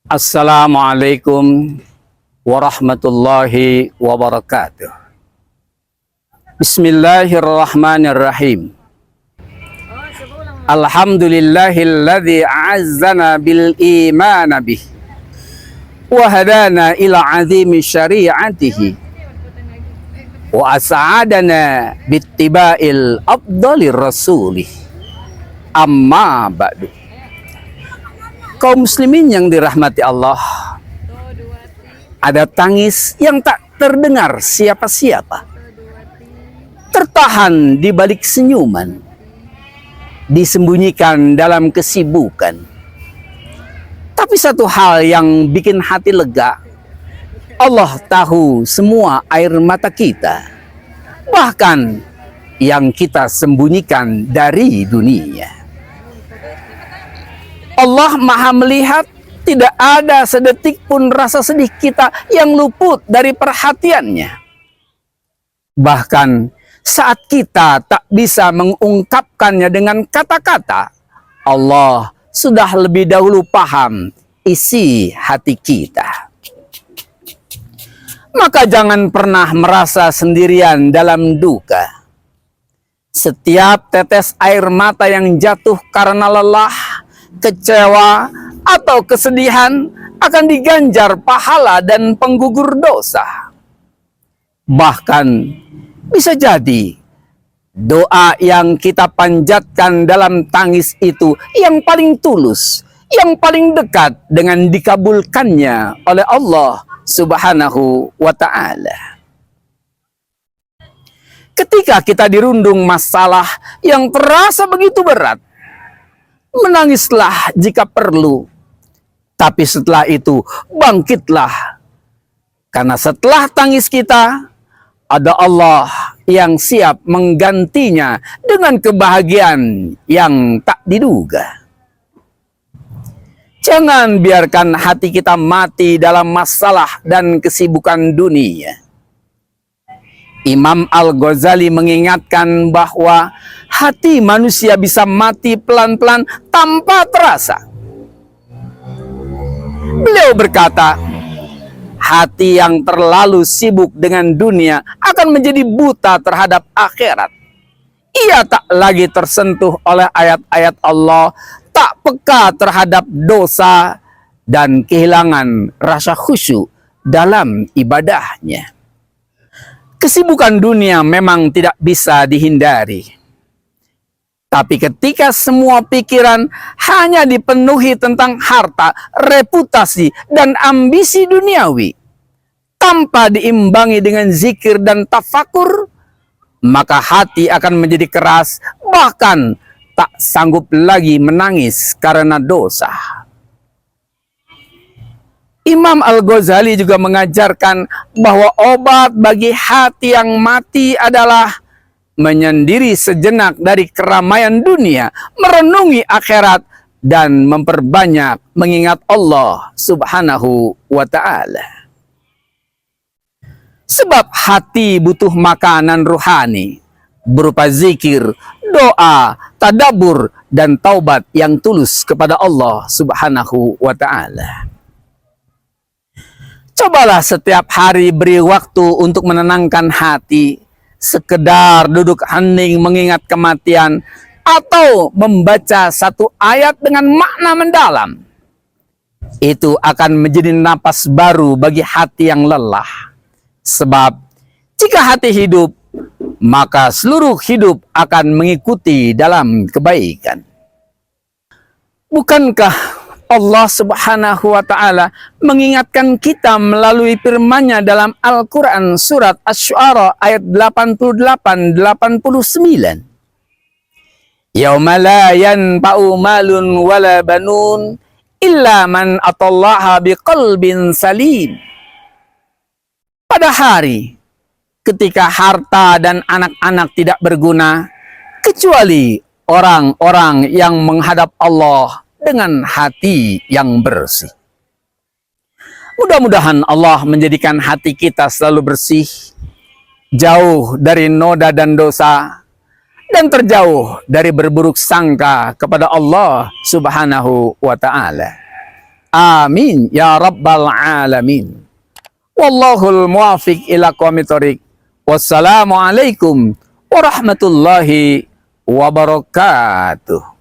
Assalamualaikum warahmatullahi wabarakatuh. Bismillahirrahmanirrahim. Alhamdulillahilladzi a'azzana bil iman bih wa hadana ila azimi syari'atihi wa as'adana bittiba'il afdalir rasulih. Amma ba'du. Kaum muslimin yang dirahmati Allah, ada tangis yang tak terdengar siapa-siapa, tertahan di balik senyuman, disembunyikan dalam kesibukan. Tapi satu hal yang bikin hati lega, Allah tahu semua air mata kita, bahkan yang kita sembunyikan dari dunia. Allah Maha melihat, tidak ada sedetik pun rasa sedih kita yang luput dari perhatiannya. Bahkan saat kita tak bisa mengungkapkannya dengan kata-kata, Allah sudah lebih dahulu paham isi hati kita. Maka jangan pernah merasa sendirian dalam duka. Setiap tetes air mata yang jatuh karena lelah, kecewa, atau kesedihan akan diganjar pahala dan penggugur dosa. Bahkan bisa jadi doa yang kita panjatkan dalam tangis itu yang paling tulus, yang paling dekat dengan dikabulkannya oleh Allah Subhanahu wa ta'ala. Ketika kita dirundung masalah yang terasa begitu berat, menangislah jika perlu, tapi setelah itu bangkitlah, karena setelah tangis kita ada Allah yang siap menggantinya dengan kebahagiaan yang tak diduga. Jangan biarkan hati kita mati dalam masalah dan kesibukan dunia. Imam Al-Ghazali mengingatkan bahwa hati manusia bisa mati pelan-pelan tanpa terasa. Beliau berkata, hati yang terlalu sibuk dengan dunia akan menjadi buta terhadap akhirat. Ia tak lagi tersentuh oleh ayat-ayat Allah, tak peka terhadap dosa, dan kehilangan rasa khusyuk dalam ibadahnya. Kesibukan dunia memang tidak bisa dihindari. Tapi ketika semua pikiran hanya dipenuhi tentang harta, reputasi, dan ambisi duniawi, tanpa diimbangi dengan zikir dan tafakur, maka hati akan menjadi keras, bahkan tak sanggup lagi menangis karena dosa. Imam Al-Ghazali juga mengajarkan bahwa obat bagi hati yang mati adalah menyendiri sejenak dari keramaian dunia, merenungi akhirat, dan memperbanyak mengingat Allah Subhanahu wa ta'ala. Sebab hati butuh makanan ruhani berupa zikir, doa, tadabbur, dan taubat yang tulus kepada Allah Subhanahu wa ta'ala. Cobalah setiap hari beri waktu untuk menenangkan hati, sekedar duduk hening mengingat kematian, atau membaca satu ayat dengan makna mendalam. Itu akan menjadi napas baru bagi hati yang lelah. Sebab jika hati hidup, maka seluruh hidup akan mengikuti dalam kebaikan. Bukankah Allah Subhanahu wa ta'ala mengingatkan kita melalui firman-Nya dalam Al-Quran surat Asy-Syu'ara ayat 88-89. Yauma la yanfa'u malun wala banun illa man atallaha biqalbin salim. Pada hari ketika harta dan anak-anak tidak berguna, kecuali orang-orang yang menghadap Allah dengan hati yang bersih. Mudah-mudahan Allah menjadikan hati kita selalu bersih, jauh dari noda dan dosa, dan terjauh dari berburuk sangka kepada Allah Subhanahu wa ta'ala. Amin ya rabbal alamin. Wallahul muwafiq ila aqwamit thoriq. Wassalamualaikum warahmatullahi wabarakatuh.